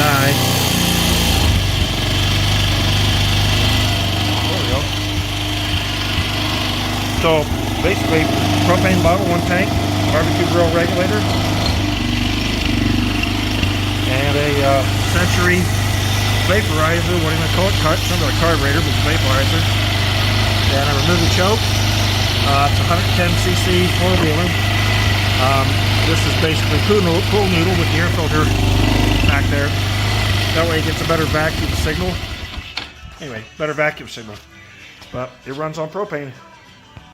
die. There we go. So basically, propane bottle, 1 tank, barbecue grill regulator, and a Century vaporizer, what do you call it? Something like carburetor, but it's vaporizer. And I remove the choke. It's a 110cc four-wheeler. This is basically pool noodle with the air filter back there. That way it gets a better vacuum signal. Anyway, better vacuum signal. But it runs on propane.